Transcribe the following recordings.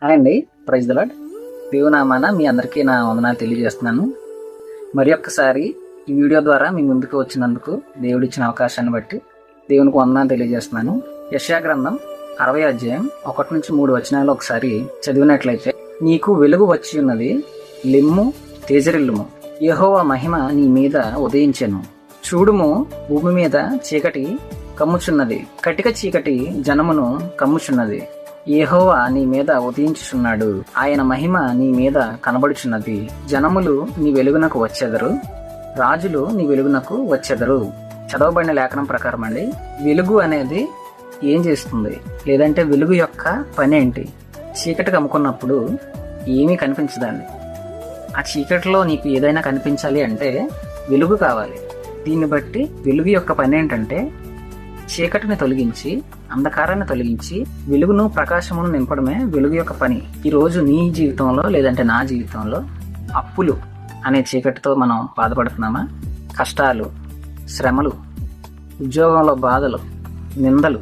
Hi అండి, praise the lord. దేవునామాన మీ అందరికీ నా వందనాలు తెలియజేస్తున్నాను. మరి ఒక్కసారి ఈ వీడియో ద్వారా మీ ముందుకు వచ్చినందుకు దేవుడిచ్చిన అవకాశాన్ని బట్టి దేవునికి వందనాలు తెలియజేస్తున్నాను. యెషయా గ్రంథం 60వ అధ్యాయం 1-3 వచనాలు ఒకసారి చదివినట్లయితే, నీకు వెలుగు వచ్చి ఉన్నది, లెమ్ము, తేజరిల్లుము, యెహోవా మహిమ నీ మీద ఉదయించెను. చూడుము, భూమి మీద చీకటి కమ్ముచున్నది, కటిక చీకటి జనమును కమ్ముచున్నది. యెహోవా నీ మీద ఉదయించుచున్నాడు, ఆయన మహిమ నీ మీద కనబడుచున్నది. జనములు నీ వెలుగునకు వచ్చెదరు, రాజులు నీ వెలుగునకు వచ్చెదరు. చదవబడిన లేఖనం ప్రకారం అండి, వెలుగు అనేది ఏం చేస్తుంది, లేదంటే వెలుగు యొక్క పని ఏంటి? చీకటి కమ్ముకున్నప్పుడు ఏమీ కనిపించదండి. ఆ చీకటిలో నీకు ఏదైనా కనిపించాలి అంటే వెలుగు కావాలి. దీన్ని బట్టి వెలుగు యొక్క పని ఏంటంటే, చీకటిని తొలగించి, అంధకారాన్ని తొలగించి, వెలుగును, ప్రకాశమును నింపడమే వెలుగు యొక్క పని. ఈరోజు నీ జీవితంలో లేదంటే నా జీవితంలో అప్పులు అనే చీకటితో మనం బాధపడుతున్నామా? కష్టాలు, శ్రమలు, ఉద్యోగంలో బాధలు, నిందలు,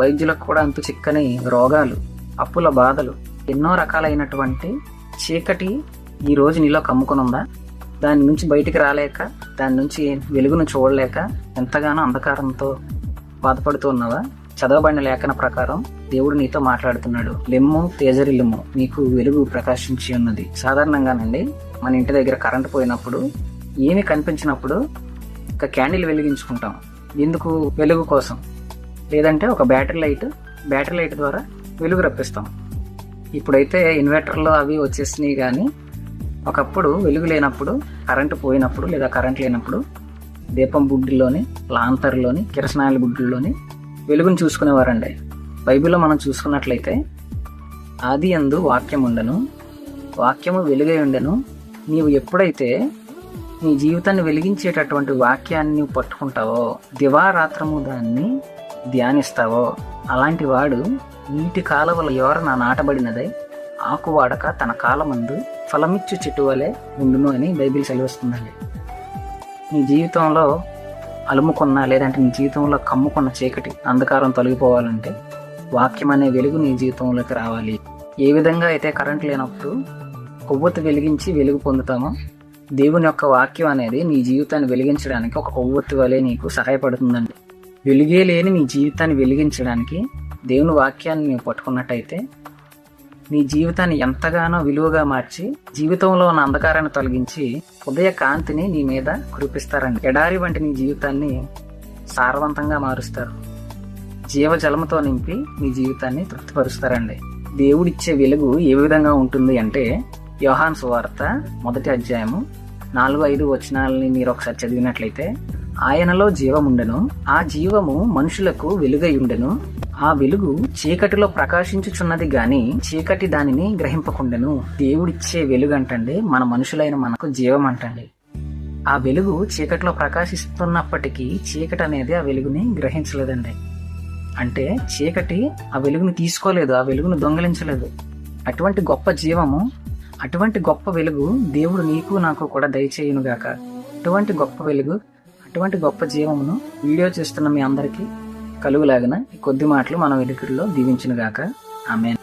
వైద్యులకు కూడా అంతు చిక్కని రోగాలు, అప్పుల బాధలు, ఎన్నో రకాలైనటువంటి చీకటి ఈరోజు నీలో కమ్ముకునుందా? దాని నుంచి బయటికి రాలేక, దాని నుంచి వెలుగును చూడలేక ఎంతగానో అంధకారంతో బాధపడుతూ ఉన్నావా? చదవబడిన లేఖన ప్రకారం దేవుడు నీతో మాట్లాడుతున్నాడు. లెమ్ము, తేజరిల్లుము, నీకు వెలుగు ప్రకాశించి ఉన్నది. సాధారణంగానండి మన ఇంటి దగ్గర కరెంటు పోయినప్పుడు, ఏమి కనిపించినప్పుడు ఒక క్యాండిల్ వెలిగించుకుంటాం. ఎందుకు? వెలుగు కోసం. లేదంటే ఒక బ్యాటరీ లైట్ ద్వారా వెలుగు రప్పిస్తాం. ఇప్పుడైతే ఇన్వర్టర్లు అవి వచ్చేసినాయి, కానీ ఒకప్పుడు వెలుగు లేనప్పుడు, కరెంటు పోయినప్పుడు లేదా కరెంట్ లేనప్పుడు దీపం బుడ్డిలోని, లాంతర్లోని, కిరసనాయిల బుడ్డిలోని వెలుగును చూసుకునేవారండి. బైబిల్లో మనం చూసుకున్నట్లయితే, ఆది యందు వాక్యం ఉండెను, వాక్యము వెలుగై ఉండెను. నీవు ఎప్పుడైతే నీ జీవితాన్ని వెలిగించేటటువంటి వాక్యాన్ని నీవు పట్టుకుంటావో, దివారాత్రము దాన్ని ధ్యానిస్తావో, అలాంటి వాడు నీటి కాలవల యోరన నాటబడినదై ఆకు వాడక తన కాలమందు ఫలమిచ్చు చెట్టు వలె ఉండును అని బైబిల్ సెలవిస్తుందండి. నీ జీవితంలో అలుముకున్న, లేదంటే నీ జీవితంలో కమ్ముకున్న చీకటి, అంధకారం తొలగిపోవాలంటే వాక్యం అనే వెలుగు నీ జీవితంలోకి రావాలి. ఏ విధంగా అయితే కరెంట్ లేనప్పుడు కొవ్వొత్తి వెలిగించి వెలుగు పొందుతామో, దేవుని యొక్క వాక్యం అనేది నీ జీవితాన్ని వెలిగించడానికి ఒక కొవ్వొత్తి వలె నీకు సహాయపడుతుందండి. వెలుగే లేని నీ జీవితాన్ని వెలిగించడానికి దేవుని వాక్యాన్ని నీవు పట్టుకున్నట్టయితే నీ జీవితాన్ని ఎంతగానో విలువగా మార్చి, జీవితంలో ఉన్న అంధకారాన్ని తొలగించి ఉదయ కాంతిని నీ మీద కురిపిస్తారండి. ఎడారి వంటి నీ జీవితాన్ని సారవంతంగా మారుస్తారు. జీవజలముతో నింపి నీ జీవితాన్ని తృప్తిపరుస్తారండి. దేవుడిచ్చే వెలుగు ఏ విధంగా ఉంటుంది అంటే, యోహాను సువార్త 1వ అధ్యాయము 4-5 వచనాలని మీరు ఒకసారి చదివినట్లయితే, ఆయనలో జీవముండెను, ఆ జీవము మనుషులకు వెలుగై ఉండెను, ఆ వెలుగు చీకటిలో ప్రకాశించుచున్నది గాని చీకటి దానిని గ్రహింపకుండెను. దేవుడిచ్చే వెలుగు అంటండి మన మనుషులైన మనకు జీవం అంటండి. ఆ వెలుగు చీకటిలో ప్రకాశిస్తున్నప్పటికీ చీకటి అనేది ఆ వెలుగుని గ్రహించలేదండి. అంటే చీకటి ఆ వెలుగుని తీసుకోలేదు, ఆ వెలుగును దొంగిలించలేదు. అటువంటి గొప్ప జీవము, అటువంటి గొప్ప వెలుగు దేవుడు నీకు నాకు కూడా దయచేయునుగాక. అటువంటి గొప్ప వెలుగు, అటువంటి గొప్ప జీవమును వీడియో చేస్తున్న మీ అందరికీ కలుగులాగిన ఈ కొద్ది మాటలు మన వెలుగులో దీవించునుగాక. ఆమేన్.